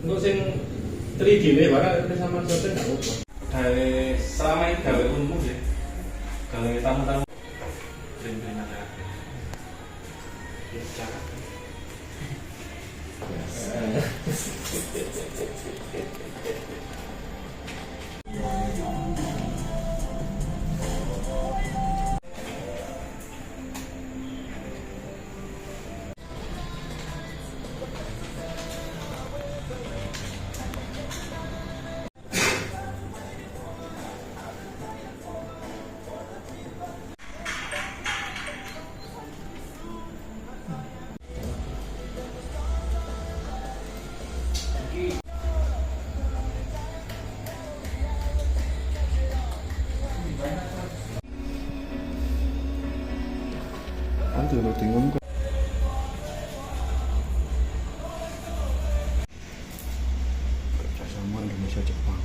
Engko sing 3D ne barang sama syuting enggak apa-apa. Gawe selama ini gawe umum ya. Gawe tamu-tamu print-printan ya. Ya cara. Ada loading room kan? Kerjasama Indonesia Jepang.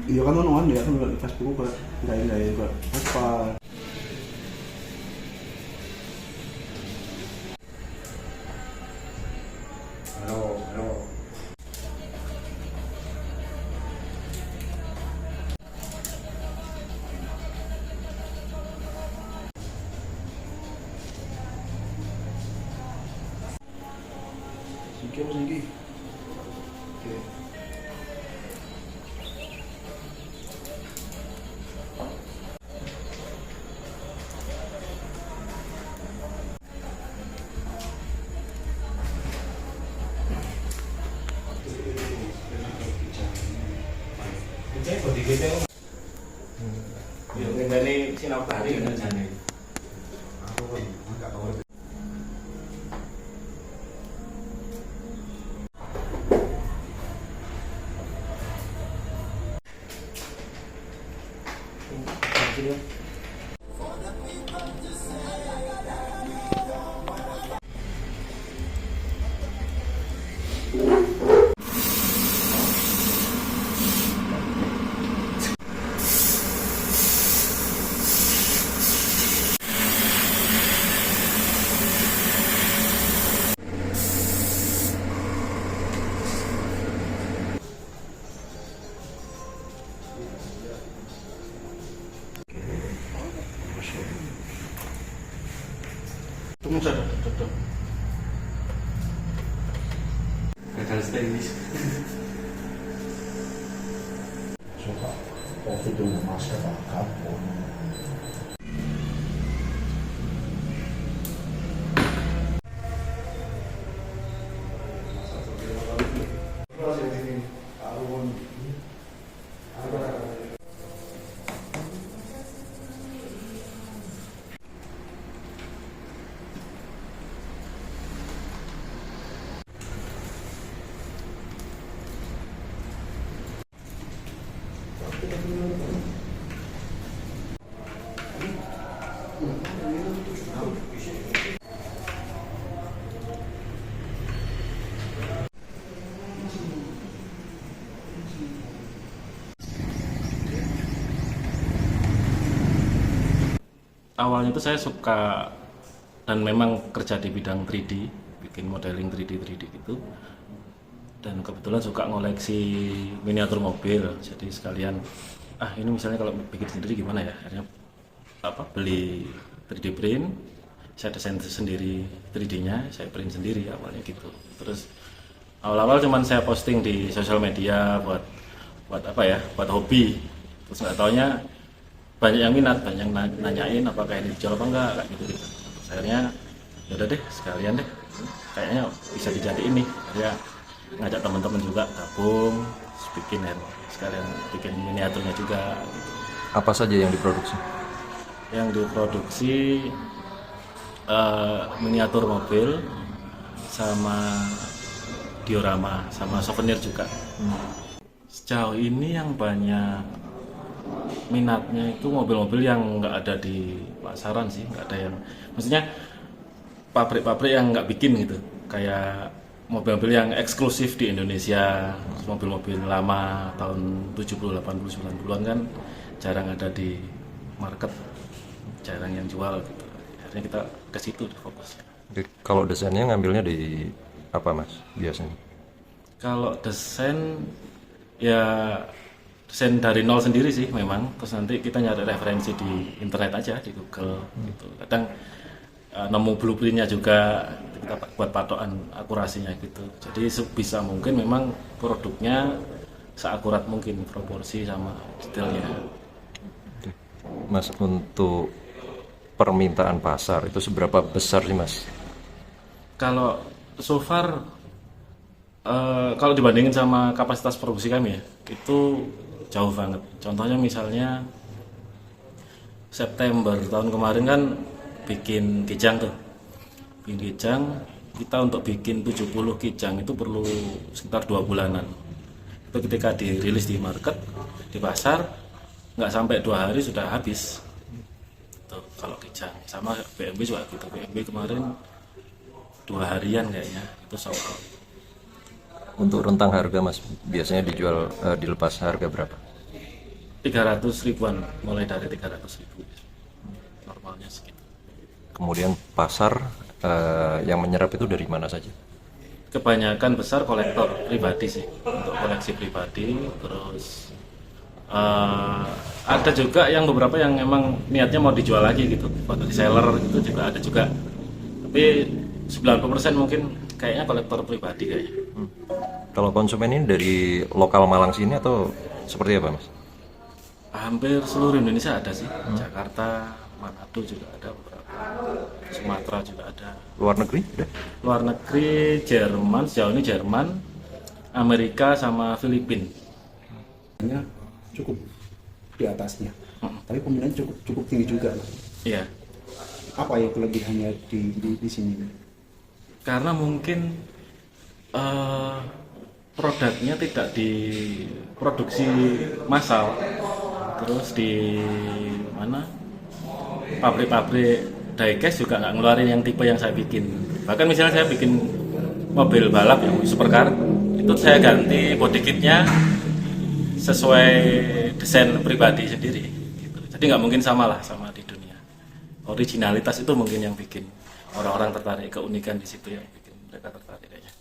Iya kan ono ya kan di Facebook kok gaya-gaya kok apa. Halo. Siki apa siki? Oke. Ini bodi kita. Yo ngendani sinau tari kan jane. Aku kan enggak tahu. Tunggu saja. Gagal teknis. Coba kopi dulu mas kebakar. Awalnya itu saya suka dan memang kerja di bidang 3D, bikin modeling 3D gitu. Dan kebetulan suka ngoleksi miniatur mobil. Jadi sekalian ini misalnya kalau bikin sendiri gimana ya? Akhirnya beli 3D print, saya desain sendiri 3D-nya, saya print sendiri awalnya gitu. Terus awal-awal cuman saya posting di sosial media buat buat hobi. Terus nggak taunya banyak yang minat, banyak yang nanyain apakah ini dijual apa enggak, kayak gitu. Akhirnya yaudah deh, sekalian deh, kayaknya bisa dijadiin nih. Ya ngajak teman-teman juga gabung, bikin sekalian bikin miniaturnya juga. Apa saja yang diproduksi? Yang diproduksi miniatur mobil, sama diorama, sama souvenir juga. Sejauh ini yang banyak minatnya itu mobil-mobil yang nggak ada di pasaran sih, nggak ada yang, maksudnya pabrik-pabrik yang nggak bikin gitu, kayak mobil-mobil yang eksklusif di Indonesia, mobil-mobil lama tahun 70, 80, 90-an kan jarang ada di market, jarang yang jual gitu. Akhirnya kita ke situ fokusnya. Jadi, kalau desainnya ngambilnya di apa mas biasanya? Kalau desain ya desain dari nol sendiri sih memang, terus nanti kita nyari referensi di internet aja, di Google gitu. Kadang nemu blueprintnya juga kita buat patokan akurasinya gitu. Jadi sebisa mungkin memang produknya seakurat mungkin proporsi sama detailnya. Mas, untuk permintaan pasar itu seberapa besar sih mas? Kalau so far kalau dibandingin sama kapasitas produksi kami ya, itu jauh banget. Contohnya misalnya September tahun kemarin kan bikin kijang tuh. Bikin kijang, kita untuk bikin 70 kijang itu perlu sekitar 2 bulanan. Itu ketika dirilis di market, di pasar, nggak sampai 2 hari sudah habis. Tuh, kalau kijang. Sama BMW juga gitu. BMW kemarin 2 harian kayaknya, itu sold out. Untuk rentang harga mas, biasanya dijual dilepas harga berapa? 300 ribuan, mulai dari 300 ribu. Normalnya segitu. Kemudian pasar yang menyerap itu dari mana saja? Kebanyakan besar kolektor pribadi sih, untuk koleksi pribadi. Terus ada juga yang beberapa yang emang niatnya mau dijual lagi gitu, buat reseller gitu juga ada juga. Tapi 90% mungkin kayaknya kolektor pribadi kayaknya. Kalau konsumen ini dari lokal Malang sini atau seperti apa mas? Hampir seluruh Indonesia ada sih, Jakarta, Manado juga ada beberapa, Sumatera juga ada. Luar negeri? Udah? Luar negeri Jerman, sejauh ini Jerman, Amerika sama Filipina. Cukup di atasnya, tapi pembelian cukup tinggi juga. Iya. Apa ya kelebihannya di sini? Karena mungkin produknya tidak diproduksi massal, terus di mana pabrik-pabrik diecast juga nggak ngeluarin yang tipe yang saya bikin. Bahkan misalnya saya bikin mobil balap yang supercar, itu saya ganti body kitnya sesuai desain pribadi sendiri gitu. Jadi nggak mungkin sama lah sama di dunia. Originalitas itu mungkin yang bikin orang-orang tertarik, keunikan di situ yang bikin mereka tertarik kayaknya.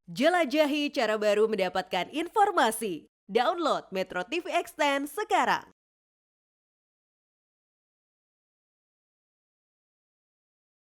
Jelajahi cara baru mendapatkan informasi. Download Metro TV Extend sekarang.